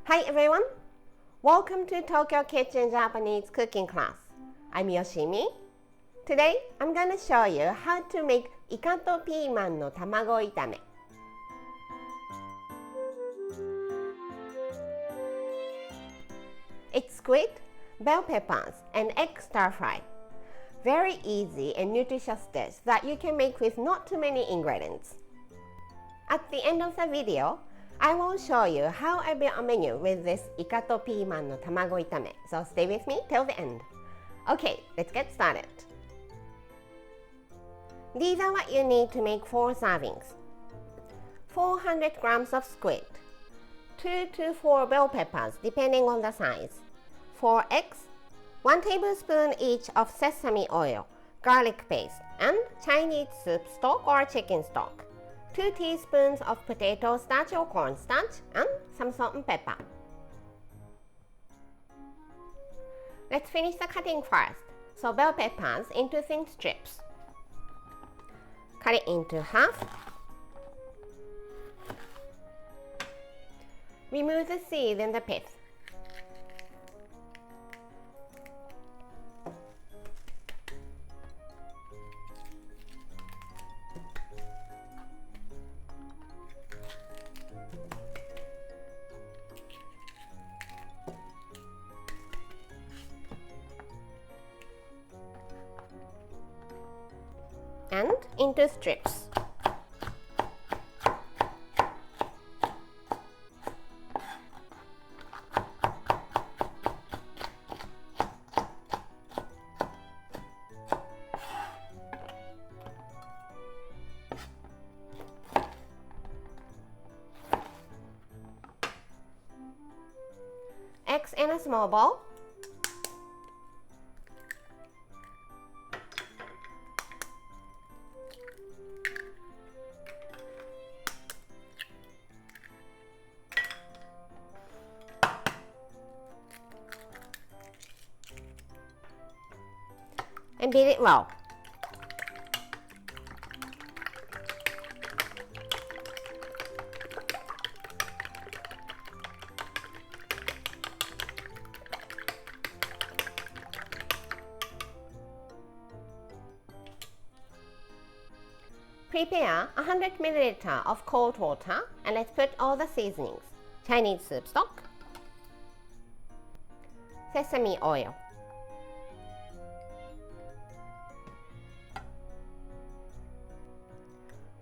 Hi everyone! Welcome to Tokyo Kitchen Japanese cooking class. I'm Yoshimi. Today I'm going to show you how to make イカとピーマンの卵炒め. It's squid, bell peppers, and egg stir fry. Very easy and nutritious dish that you can make with not too many ingredients. At the end of the video, I will show you how I built a menu with this イカとピーマンの卵炒め. So stay with me till the end. Okay, let's get started. These are what you need to make 4 servings. 400 grams of squid, 2 to 4 bell peppers depending on the size, 4 eggs, 1 tablespoon each of sesame oil, garlic paste, and Chinese soup stock or chicken stock, 2 teaspoons of potato starch or cornstarch, and some salt and pepper. Let's finish the cutting first. So bell peppers into thin strips. Cut it into half. Remove the seed and the pith. And into strips. Eggs in a small bowl. And beat it well. Prepare 100 ml of cold water and let's put all the seasonings. Chinese soup stock, sesame oil,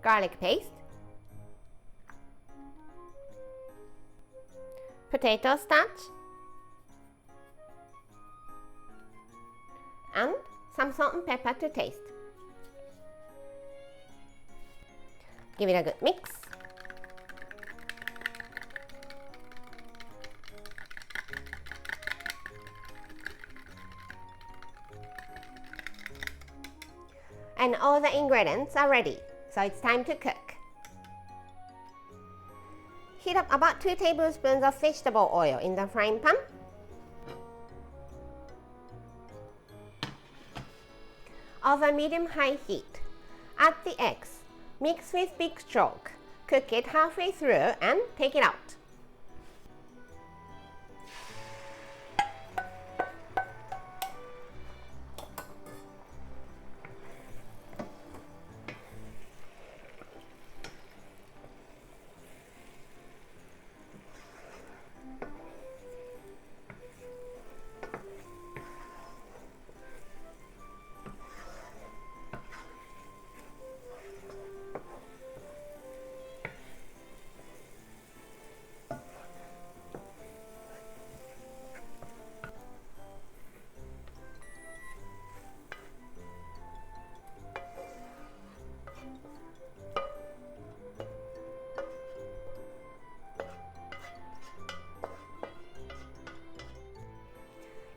garlic paste, potato starch, and some salt and pepper to taste. Give it a good mix. And all the ingredients are ready, so it's time to cook. Heat up about 2 tablespoons of vegetable oil in the frying pan. Over medium-high heat, add the eggs. Mix with big stroke. Cook it halfway through and take it out.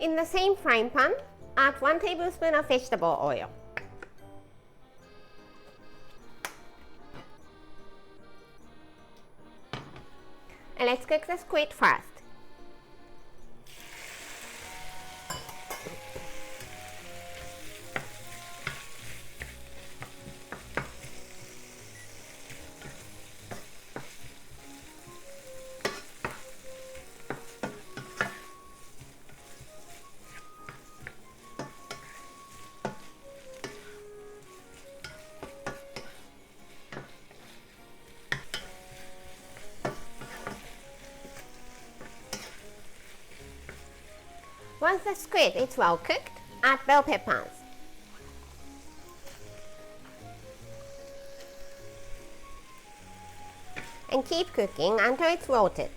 In the same frying pan, add 1 tablespoon of vegetable oil. And let's cook the squid first. Once the squid is well cooked, add bell peppers. And keep cooking until it's wilted.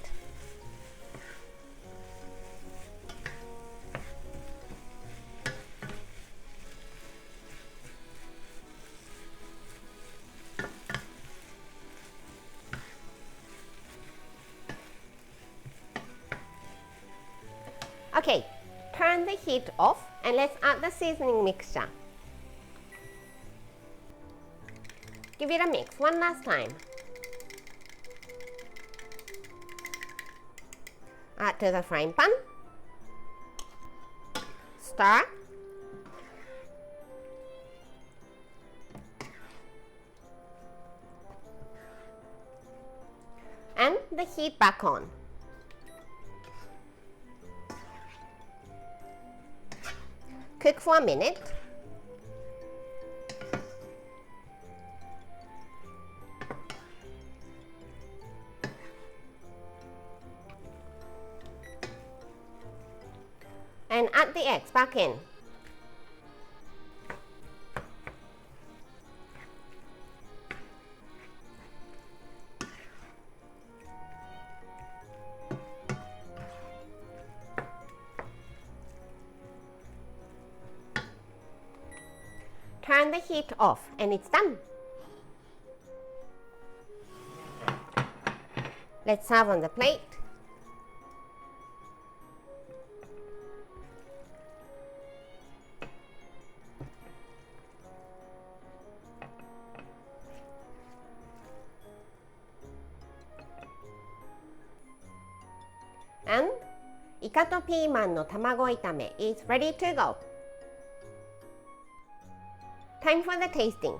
Okay, turn the heat off and let's add the seasoning mixture. Give it a mix one last time. Add to the frying pan. Stir. And the heat back on. Cook for a minute. And add the eggs back in. Turn the heat off and it's done. Let's serve on the plate. And イカとピーマンの卵炒め is ready to go. Time for the tasting.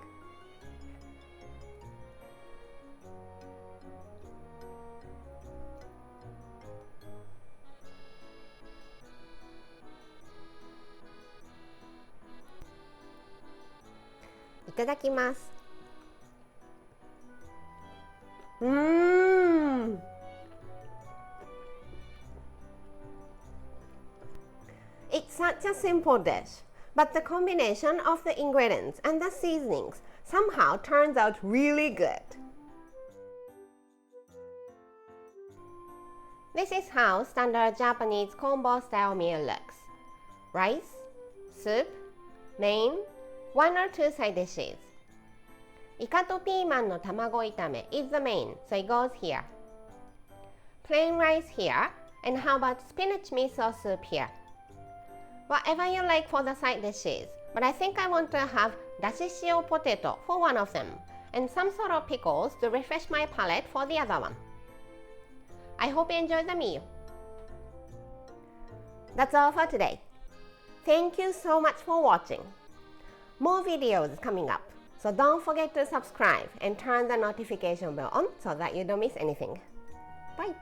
Itadakimasu. It's such a simple dish, but the combination of the ingredients and the seasonings somehow turns out really good. This is how standard Japanese combo style meal looks. Rice, soup, main, 1 or 2 side dishes. イカとピーマンの卵炒め is the main, so it goes here. Plain rice here, and how about spinach miso soup here? Whatever you like for the side dishes, but I think I want to have dashi shio potato for one of them, and some sort of pickles to refresh my palate for the other one. I hope you enjoy the meal. That's all for today. Thank you so much for watching. More videos coming up, so don't forget to subscribe and turn the notification bell on so that you don't miss anything. Bye!